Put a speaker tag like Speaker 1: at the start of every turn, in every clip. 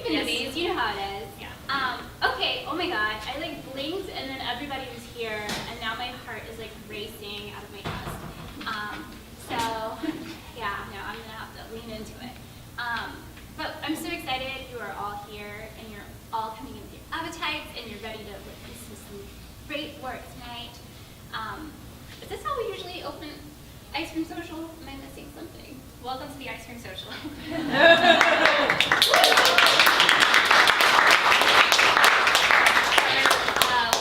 Speaker 1: Infinity, you know how it is.
Speaker 2: Yeah.
Speaker 1: Okay, oh my god, I like blinked and then everybody was here and now my heart is like racing out of my chest. So, yeah, no, I'm gonna have to lean into it. But I'm so excited you are all here and you're all coming in with your appetites and you're ready to listen to some great work tonight. Is this how we usually open Ice Cream Social? Am I missing something?
Speaker 2: Welcome to the Ice Cream Social.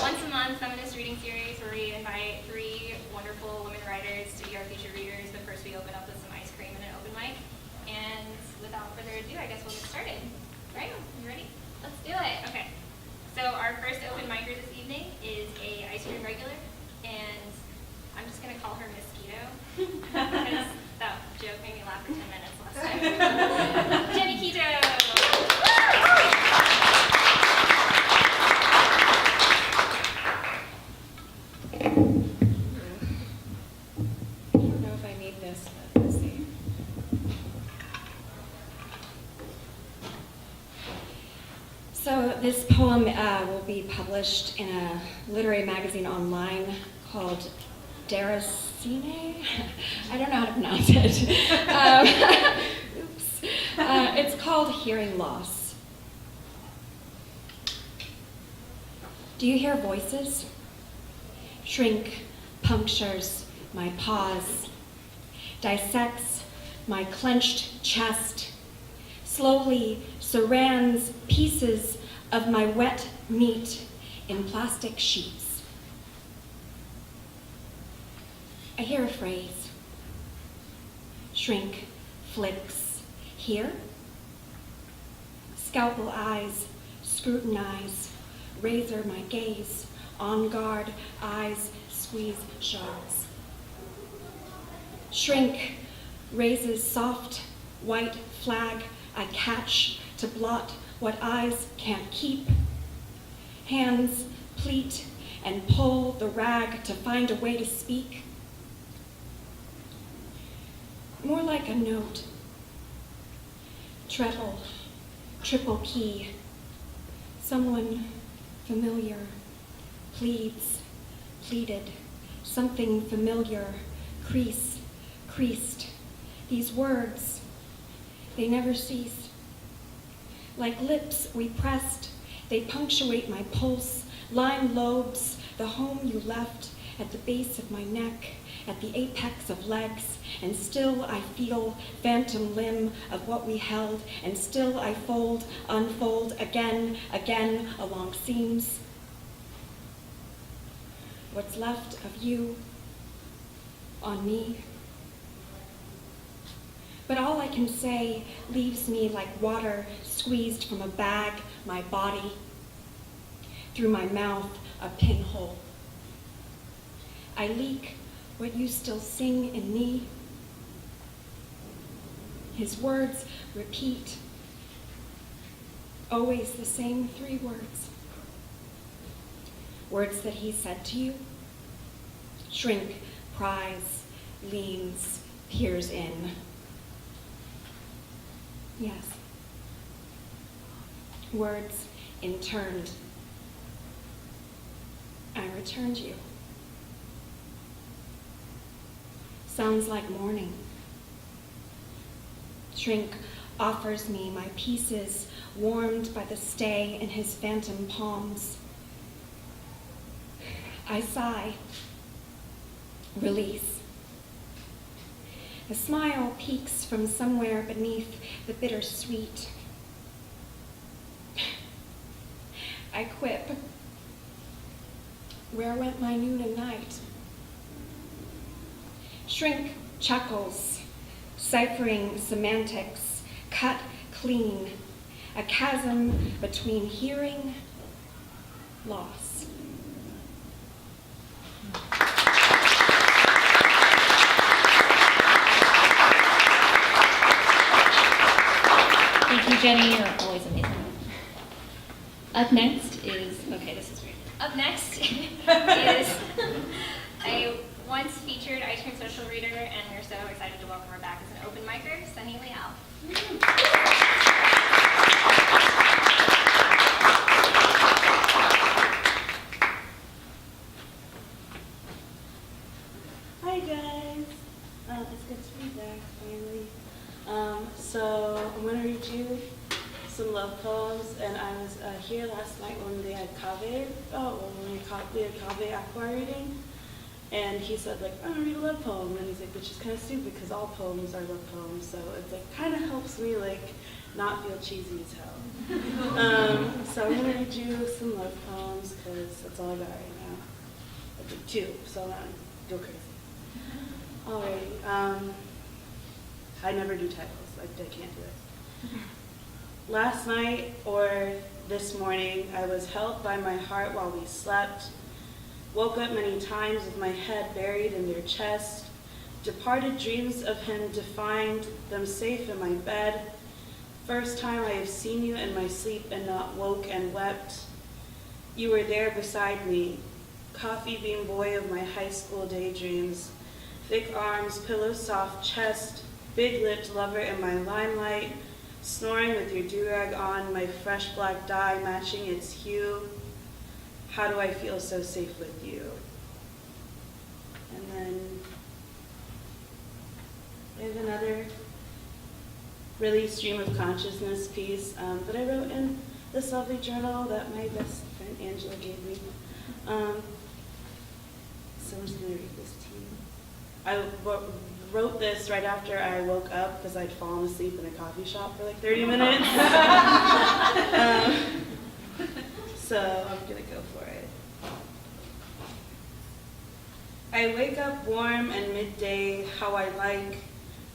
Speaker 2: Once a month feminist reading series where we invite 3 wonderful women writers to be our featured readers, but first we open up with some ice cream and an open mic. And without further ado, I guess we'll get started. Right? You ready?
Speaker 1: Let's do it.
Speaker 2: Okay. So our first open micer this evening is a ice cream regular, and I'm just gonna call her Miss Keto because that joke made me laugh for 10 minutes last time. Jenny Keto.
Speaker 3: I don't know if I need this, but let's see. So this poem will be published in a literary magazine online called Daracine? I don't know how to pronounce it. Oops. It's called Hearing Loss. Do you hear voices? Shrink punctures my pause, dissects my clenched chest, slowly surrounds pieces of my wet meat in plastic sheets. I hear a phrase. Shrink flicks. Here? Scalpel eyes scrutinize, razor my gaze, on guard, eyes squeeze shards. Shrink raises soft white flag I catch to blot what eyes can't keep. Hands pleat and pull the rag to find a way to speak. More like a note. Treble, triple key. Someone familiar pleads, pleaded. Something familiar, crease, creased. These words, they never cease. Like lips we pressed, they punctuate my pulse, line lobes, the home you left at the base of my neck, at the apex of legs, and still I feel phantom limb of what we held, and still I fold, unfold, again, again, along seams. What's left of you on me? But all I can say leaves me like water squeezed from a bag, my body, through my mouth, a pinhole. I leak what you still sing in me. His words repeat, always the same 3 words. Words that he said to you. Shrink, pries, leans, peers in. Yes. Words interned. I returned you. Sounds like morning. Shrink offers me my pieces warmed by the stay in his phantom palms. I sigh. Release. A smile peeks from somewhere beneath the bittersweet. I quip. Where went my noon and night? Shrink chuckles, ciphering semantics, cut clean, a chasm between hearing, loss.
Speaker 4: Thank you, Jenny. You're always amazing. Up next is, okay, this is weird.
Speaker 2: Up next is a once featured Ice Cream Social reader, and we're so excited to welcome her back as an open micer, Leal.
Speaker 5: you some love poems, and I was here last night when they had Kaveh, we had Kaveh Akbar reading, and he said, like, I'm gonna read a love poem, and he's like, which is kind of stupid because all poems are love poems, so it's like kind of helps me like not feel cheesy as hell. So I'm gonna read you some love poems because that's all I got right now. I did 2, so I'm not go crazy. Alrighty. I never do titles. I can't do it. Last night or this morning, I was held by my heart while we slept. Woke up many times with my head buried in their chest. Departed dreams of him defined them safe in my bed. First time I have seen you in my sleep and not woke and wept. You were there beside me, coffee bean boy of my high school daydreams. Thick arms, pillow soft chest, big-lipped lover in my limelight, snoring with your do-rag on, my fresh black dye matching its hue. How do I feel so safe with you? And then I have another really stream of consciousness piece that I wrote in this lovely journal that my best friend Angela gave me. So I'm just going to read this to you. I wrote this right after I woke up because I'd fallen asleep in a coffee shop for like 30 minutes. So I'm going to go for it. I wake up warm and midday, how I like,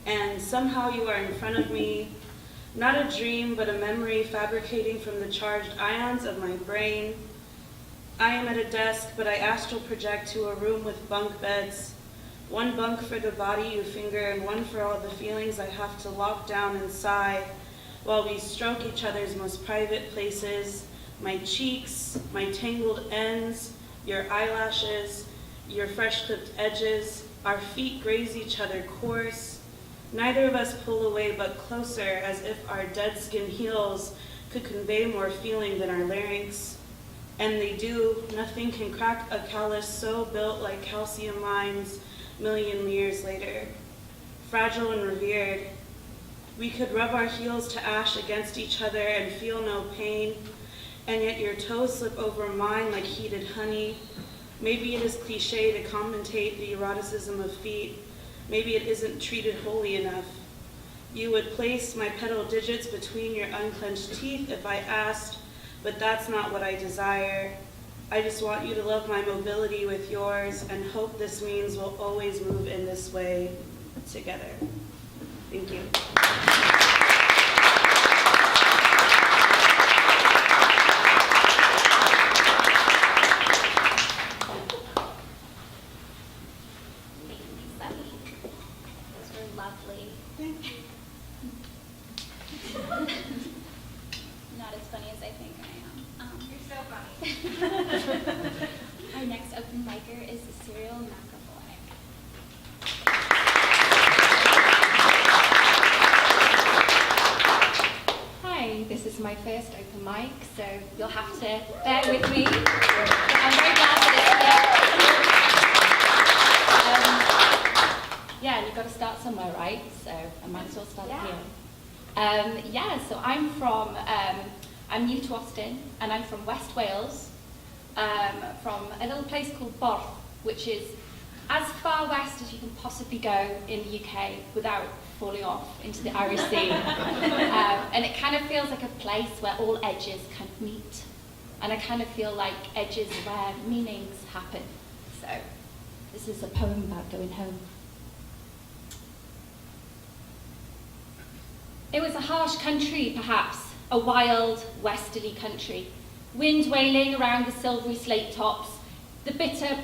Speaker 5: and somehow you are in front of me. Not a dream, but a memory fabricating from the charged ions of my brain. I am at a desk, but I astral project to a room with bunk beds. One bunk for the body you finger, and one for all the feelings I have to lock down inside while we stroke each other's most private places, my cheeks, my tangled ends, your eyelashes, your fresh clipped edges. Our feet graze each other coarse. Neither of us pull away but closer, as if our dead skin heels could convey more feeling than our larynx. And they do. Nothing can crack a callus so built like calcium mines million years later. Fragile and revered, we could rub our heels to ash against each other and feel no pain, and yet your toes slip over mine like heated honey. Maybe it is cliche to commentate the eroticism of feet. Maybe it isn't treated wholly enough. You would place my pedal digits between your unclenched teeth if I asked, but that's not what I desire. I just want you to love my mobility with yours and hope this means we'll always move in this way together. Thank you.
Speaker 1: Those were lovely.
Speaker 5: Thank you.
Speaker 1: Not as funny as I think I am.
Speaker 2: You're so funny.
Speaker 1: Our next open micer is Siriol McAvoy.
Speaker 6: Hi, this is my first open mic, so you'll have to bear with me. I'm very glad that it's here. Yeah, you've got to start somewhere, right? So I might as well start here. So I'm new to Austin, and I'm from West Wales, from a little place called Borth, which is as far west as you can possibly go in the UK without falling off into the Irish Sea. And it kind of feels like a place where all edges kind of meet. And I kind of feel like edges where meanings happen. So this is a poem about going home. It was a harsh country, perhaps, a wild, westerly country. Wind wailing around the silvery slate tops, the bitter,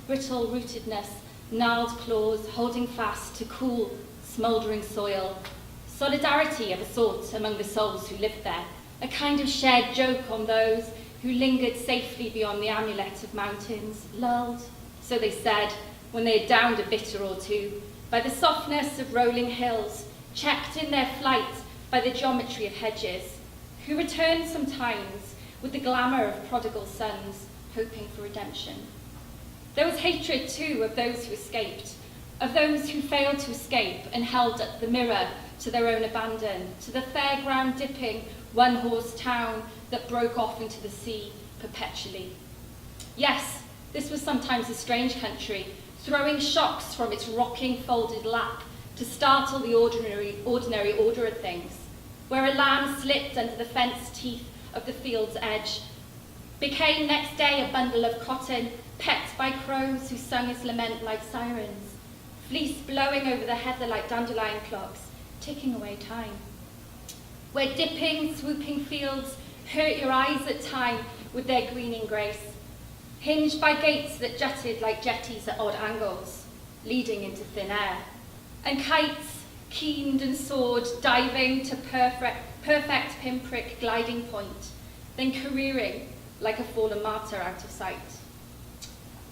Speaker 6: brittle rootedness, gnarled claws holding fast to cool, smouldering soil. Solidarity of a sort among the souls who lived there, a kind of shared joke on those who lingered safely beyond the amulet of mountains, lulled, so they said, when they had downed a bitter or two, by the softness of rolling hills, checked in their flight by the geometry of hedges, who returned sometimes with the glamour of prodigal sons, hoping for redemption. There was hatred, too, of those who escaped, of those who failed to escape and held up the mirror to their own abandon, to the fairground dipping one-horse town that broke off into the sea perpetually. Yes, this was sometimes a strange country, throwing shocks from its rocking folded lap to startle the ordinary order of things, where a lamb slipped under the fence teeth of the field's edge, became next day a bundle of cotton, pecked by crows who sung its lament like sirens, fleece blowing over the heather like dandelion clocks, ticking away time. Where dipping, swooping fields hurt your eyes at time with their greening grace, hinged by gates that jutted like jetties at odd angles, leading into thin air, and kites, keened and soared, diving to perfect pinprick gliding point, then careering like a fallen martyr out of sight.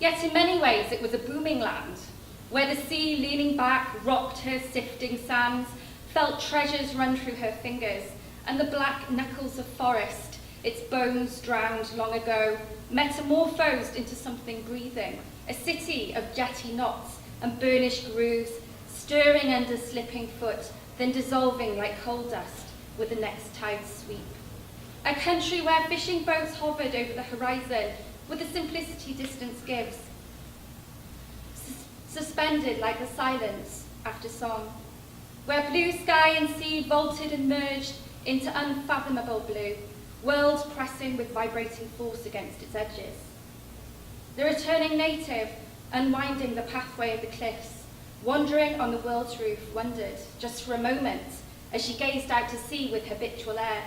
Speaker 6: Yet in many ways it was a booming land, where the sea leaning back rocked her sifting sands, felt treasures run through her fingers, and the black knuckles of forest, its bones drowned long ago, metamorphosed into something breathing, a city of jetty knots and burnished grooves, stirring under slipping foot, then dissolving like coal dust with the next tide's sweep. A country where fishing boats hovered over the horizon with the simplicity distance gives, suspended like the silence after song, where blue sky and sea vaulted and merged into unfathomable blue, world pressing with vibrating force against its edges. The returning native, unwinding the pathway of the cliffs, wandering on the world's roof, wondered, just for a moment, as she gazed out to sea with habitual air,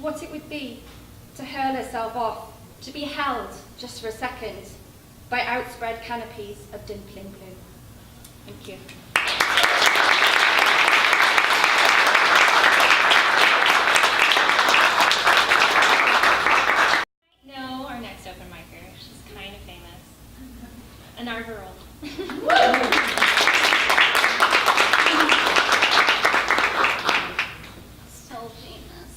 Speaker 6: what it would be to hurl herself off, to be held, just for a second, by outspread canopies of dimpling blue. Thank you.
Speaker 2: No, our next open micer. She's kind of famous. Annar Veröld.
Speaker 1: So famous.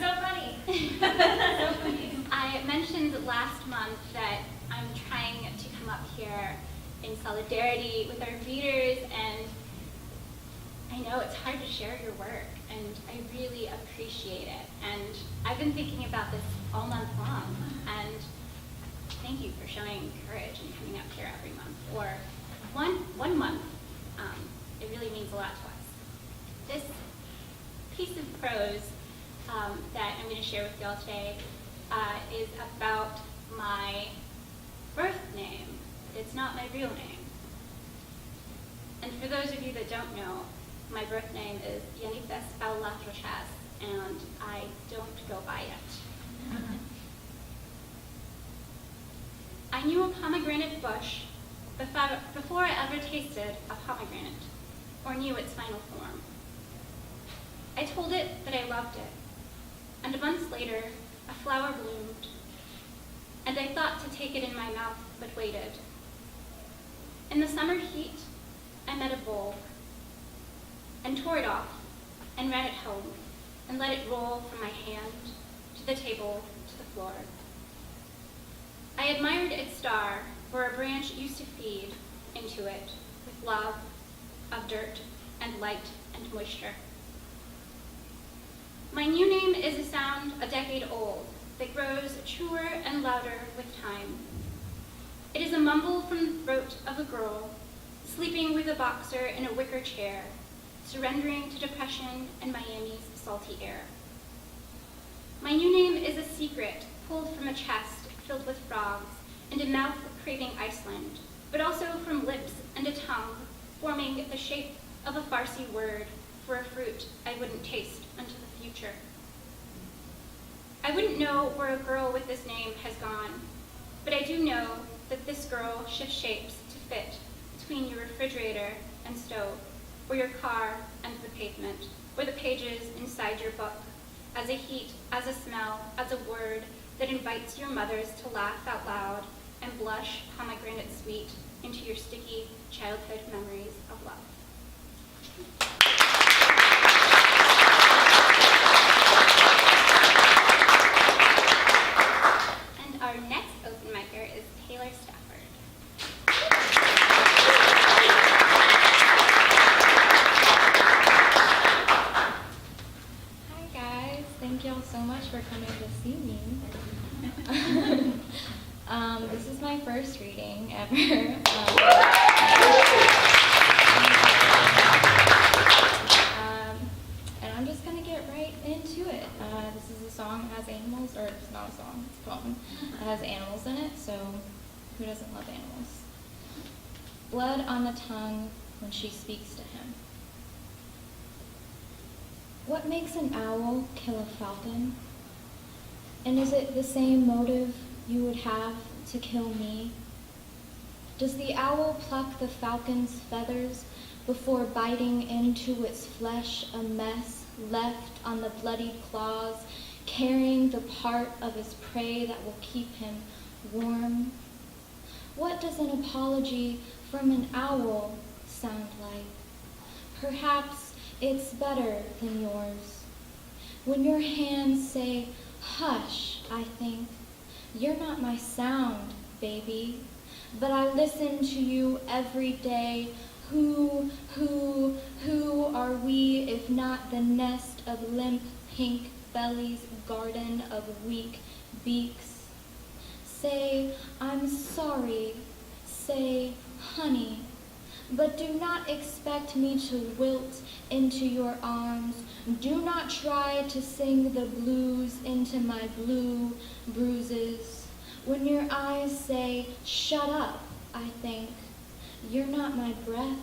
Speaker 2: So funny. So funny.
Speaker 1: I mentioned last month that I'm trying to come up here in solidarity with our readers, and I know it's hard to share your work, and I really appreciate it. And I've been thinking about this all month long, and thank you for showing courage and coming up here every month, or one month. It really means a lot to us. This piece of prose that I'm going to share with y'all today is about my birth name. It's not my real name. And for those of you that don't know, my birth name is Yenifes Baulatrochas, and I don't go by it. I knew a pomegranate bush before I ever tasted a pomegranate, or knew its final form. I told it that I loved it, and months later, a flower bloomed, and I thought to take it in my mouth, but waited. In the summer heat, I met a bull, and tore it off, and ran it home, and let it roll from my hand to the table, to the floor. I admired its star, where a branch used to feed into it with love of dirt and light and moisture. My new name is a sound a decade old that grows truer and louder with time. It is a mumble from the throat of a girl sleeping with a boxer in a wicker chair, surrendering to depression and Miami's salty air. My new name is a secret pulled from a chest filled with frogs and a mouth craving Iceland, but also from lips and a tongue forming the shape of a Farsi word for a fruit I wouldn't taste until the future. I wouldn't know where a girl with this name has gone, but I do know that this girl shifts shapes to fit between your refrigerator and stove, or your car and the pavement, or the pages inside your book, as a heat, as a smell, as a word that invites your mothers to laugh out loud and blush pomegranate sweet into your sticky childhood memories of love. And our next open micer is Taylor Stafford.
Speaker 6: thank y'all so much for coming to see me. This is my first reading ever. And I'm just gonna get right into it. This is a song that has animals, or it's not a song, it's a poem. It has animals in it, so who doesn't love animals? Blood on the tongue when she speaks to him. What makes an owl kill a falcon? And is it the same motive you would have to kill me? Does the owl pluck the falcon's feathers before biting into its flesh a mess left on the bloodied claws, carrying the part of his prey that will keep him warm? What does an apology from an owl sound like? Perhaps it's better than yours. When your hands say, hush, I think, you're not my sound, baby, but I listen to you every day. Who are we if not the nest of limp pink bellies, garden of weak beaks? Say, I'm sorry, say, honey, but do not expect me to wilt into your arms. Do not try to sing the blues into my blue bruises. When your eyes say, shut up, I think, you're not my breath,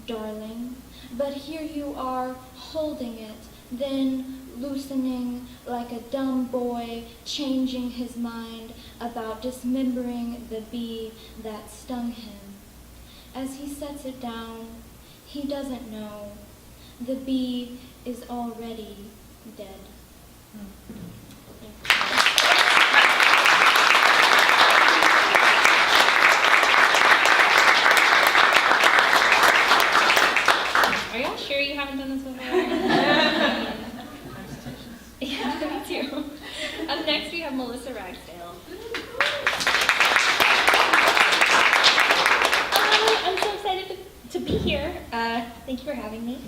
Speaker 6: darling, but here you are holding it, then loosening like a dumb boy, changing his mind about dismembering the bee that stung him. As he sets it down, he doesn't know. The bee is already dead. Are y'all sure you haven't done this before? Yeah, me too. Up next we have Melissa Ragsdale.
Speaker 4: I'm so excited to be here. Thank you for having me.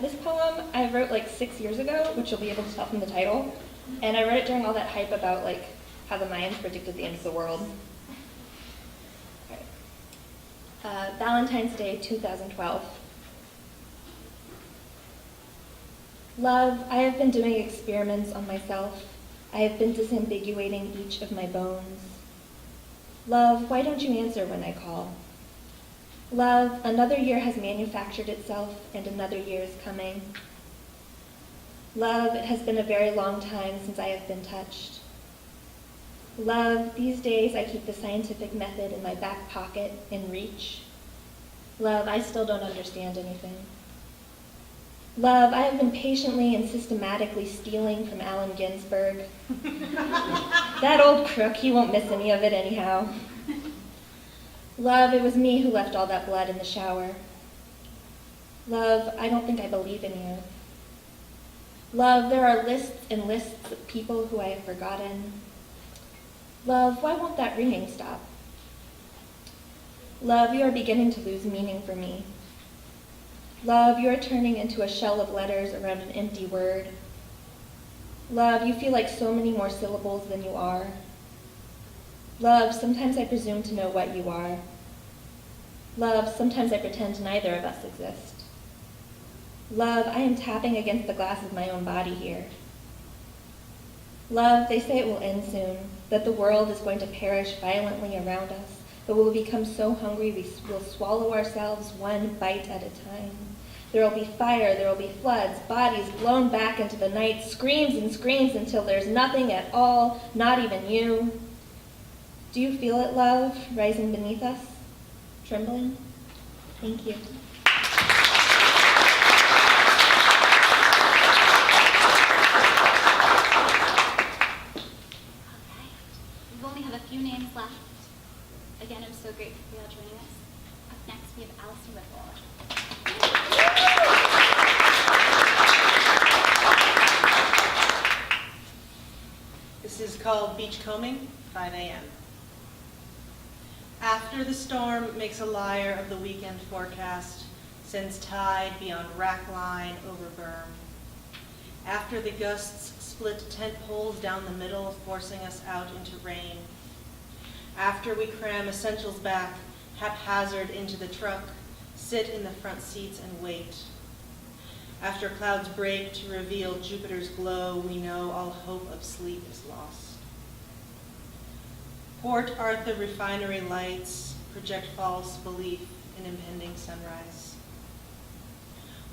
Speaker 4: This poem I wrote like 6 years ago, which you'll be able to tell from the title. And I wrote it during all that hype about like how the Mayans predicted the end of the world. All right. Valentine's Day 2012. Love, I have been doing experiments on myself. I have been disambiguating each of my bones. Love, why don't you answer when I call? Love, another year has manufactured itself, and another year is coming. Love, it has been a very long time since I have been touched. Love, these days I keep the scientific method in my back pocket, in reach. Love, I still don't understand anything. Love, I have been patiently and systematically stealing from Allen Ginsberg. That old crook, he won't miss any of it anyhow. Love, it was me who left all that blood in the shower. Love, I don't think I believe in you. Love, there are lists and lists of people who I have forgotten. Love, why won't that ringing stop? Love, you are beginning to lose meaning for me. Love, you are turning into a shell of letters around an empty word. Love, you feel like so many more syllables than you are. Love, sometimes I presume to know what you are. Love, sometimes I pretend neither of us exist. Love, I am tapping against the glass of my own body here. Love, they say it will end soon, that the world is going to perish violently around us, that we will become so hungry we will swallow ourselves one bite at a time. There will be fire, there will be floods, bodies blown back into the night, screams and screams until there's nothing at all, not even you. Do you feel it, love, rising beneath us? Trembling? Thank you.
Speaker 1: We only have a few names left. Again, I'm so grateful for you all joining us. Up next, we have Allyson Whipple.
Speaker 7: This is called Beachcombing, 5 a.m. After the storm makes a liar of the weekend forecast, sends tide beyond rack line over berm. After the gusts split tent poles down the middle, forcing us out into rain. After we cram essentials back, haphazard into the truck, sit in the front seats and wait. After clouds break to reveal Jupiter's glow, we know all hope of sleep is lost. Port Arthur refinery lights project false belief in impending sunrise.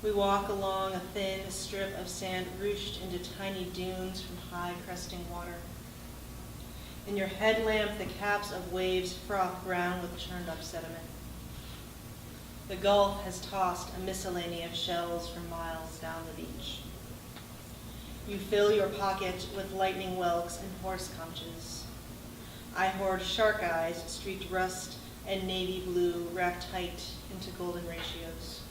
Speaker 7: We walk along a thin strip of sand ruched into tiny dunes from high cresting water. In your headlamp, the caps of waves froth brown with churned up sediment. The Gulf has tossed a miscellany of shells for miles down the beach. You fill your pocket with lightning whelks and horse conches. I hoard shark eyes, streaked rust and navy blue, wrapped tight into golden ratios.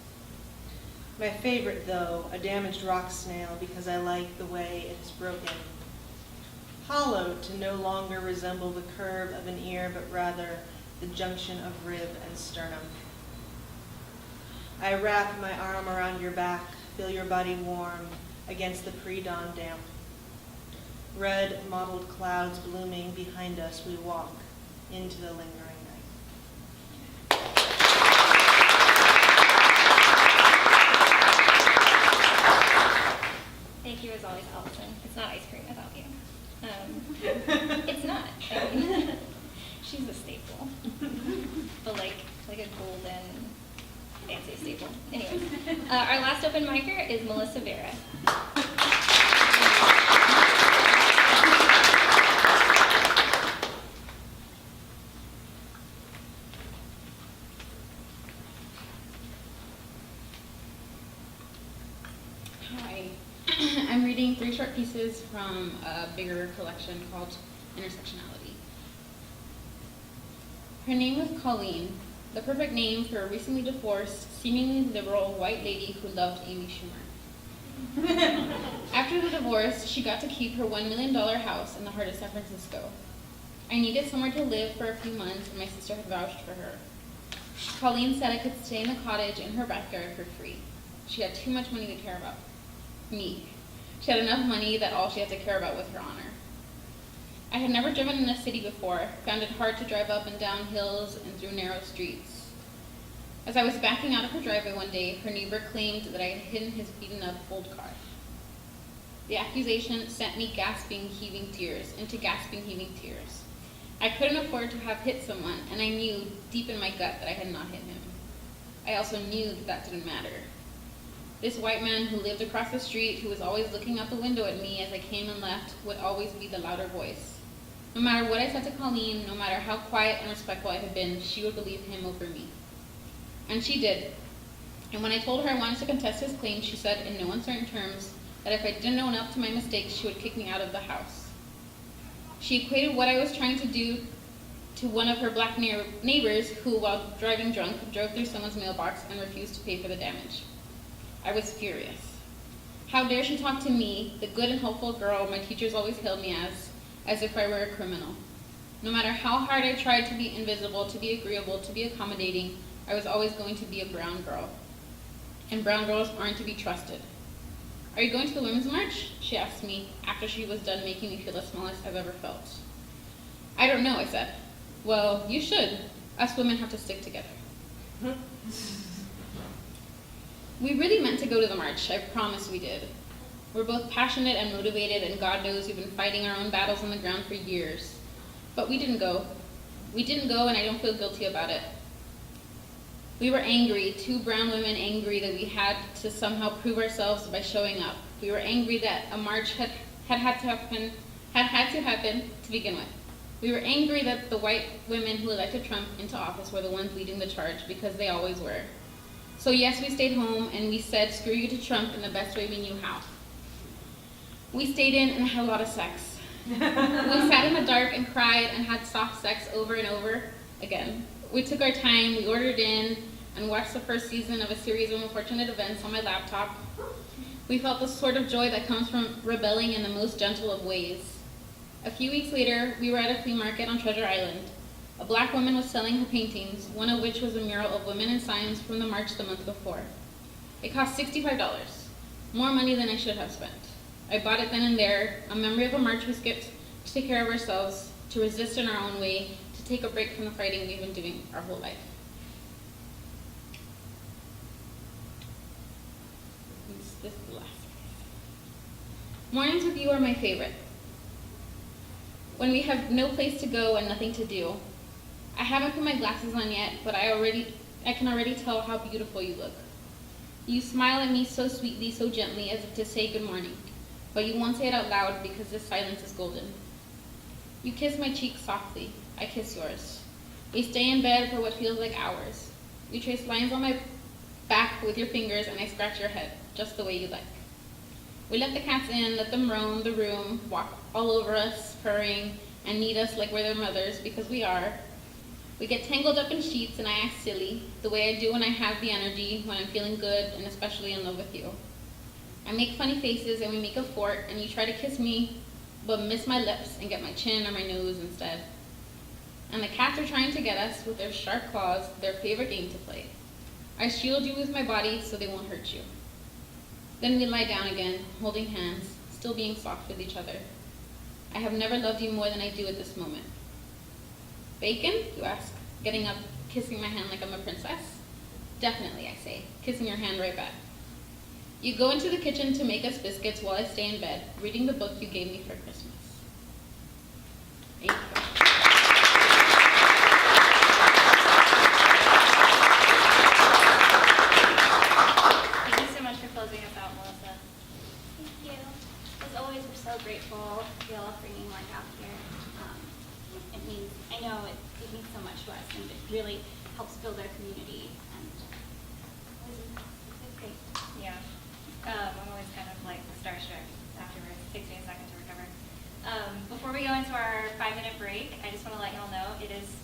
Speaker 7: My favorite, though, a damaged rock snail, because I like the way it is broken. Hollowed to no longer resemble the curve of an ear, but rather the junction of rib and sternum. I wrap my arm around your back, feel your body warm against the pre-dawn damp. Red mottled clouds blooming behind us, we walk into the lingering night.
Speaker 2: Thank you as always, Allyson. It's not ice cream without you. It's not. I mean, she's a staple. But like a golden, fancy staple. Anyways, our last open micer is Melissa Vera.
Speaker 8: Hi. I'm reading 3 short pieces from a bigger collection called Intersectionality. Her name was Colleen, the perfect name for a recently divorced, seemingly liberal white lady who loved Amy Schumer. After the divorce, she got to keep her $1 million house in the heart of San Francisco. I needed somewhere to live for a few months, and my sister had vouched for her. Colleen said I could stay in the cottage in her backyard for free. She had too much money to care about me. She had enough money that all she had to care about was her honor. I had never driven in a city before, found it hard to drive up and down hills and through narrow streets. As I was backing out of her driveway one day, her neighbor claimed that I had hidden his beaten-up old car. The accusation sent me into gasping, heaving tears. I couldn't afford to have hit someone, and I knew deep in my gut that I had not hit him. I also knew that didn't matter. This white man who lived across the street, who was always looking out the window at me as I came and left, would always be the louder voice. No matter what I said to Colleen, no matter how quiet and respectful I had been, she would believe him over me. And she did. And when I told her I wanted to contest his claim, she said in no uncertain terms that if I didn't own up to my mistakes, she would kick me out of the house. She equated what I was trying to do to one of her black neighbors who, while driving drunk, drove through someone's mailbox and refused to pay for the damage. I was furious. How dare she talk to me, the good and hopeful girl my teachers always hailed me as if I were a criminal. No matter how hard I tried to be invisible, to be agreeable, to be accommodating, I was always going to be a brown girl. And brown girls aren't to be trusted. Are you going to the Women's March? She asked me after she was done making me feel the smallest I've ever felt. I don't know, I said. Well, you should. Us women have to stick together. We really meant to go to the march. I promise we did. We're both passionate and motivated, and God knows we've been fighting our own battles on the ground for years. But we didn't go. We didn't go, and I don't feel guilty about it. We were angry, 2 brown women angry that we had to somehow prove ourselves by showing up. We were angry that a march had had to happen to begin with. We were angry that the white women who elected Trump into office were the ones leading the charge, because they always were. So yes, we stayed home, and we said screw you to Trump in the best way we knew how. We stayed in and had a lot of sex. We sat in the dark and cried and had soft sex over and over again. We took our time, we ordered in, and watched the first season of a series of unfortunate events on my laptop. We felt the sort of joy that comes from rebelling in the most gentle of ways. A few weeks later, we were at a flea market on Treasure Island. A black woman was selling her paintings, one of which was a mural of women in signs from the march the month before. It cost $65, more money than I should have spent. I bought it then and there, a memory of a march we skipped to take care of ourselves, to resist in our own way, to take a break from the fighting we've been doing our whole life. This is the last. Mornings with you are my favorite. When we have no place to go and nothing to do. I haven't put my glasses on yet, but I can already tell how beautiful you look. You smile at me so sweetly, so gently, as if to say good morning, but you won't say it out loud because this silence is golden. You kiss my cheek softly. I kiss yours. We stay in bed for what feels like hours. You trace lines on my back with your fingers, and I scratch your head, just the way you like. We let the cats in, let them roam the room, walk all over us, purring, and need us like we're their mothers, because we are. We get tangled up in sheets, and I act silly, the way I do when I have the energy, when I'm feeling good, and especially in love with you. I make funny faces, and we make a fort, and you try to kiss me, but miss my lips and get my chin or my nose instead. And the cats are trying to get us with their sharp claws, their favorite game to play. I shield you with my body so they won't hurt you. Then we lie down again, holding hands, still being soft with each other. I have never loved you more than I do at this moment. Bacon, you ask, getting up, kissing my hand like I'm a princess. Definitely, I say, kissing your hand right back. You go into the kitchen to make us biscuits while I stay in bed, reading the book you gave me for Christmas. Thank you.
Speaker 2: Closing us out, Melissa.
Speaker 1: Thank you. As always, we're so grateful for y'all bringing Mark out here. It means, I know it means so much to us, and it really helps build our community. And it's great.
Speaker 2: Yeah. I'm always kind of like starstruck afterwards. It takes me a second to recover. Before we go into our 5-minute break, I just want to let y'all know it is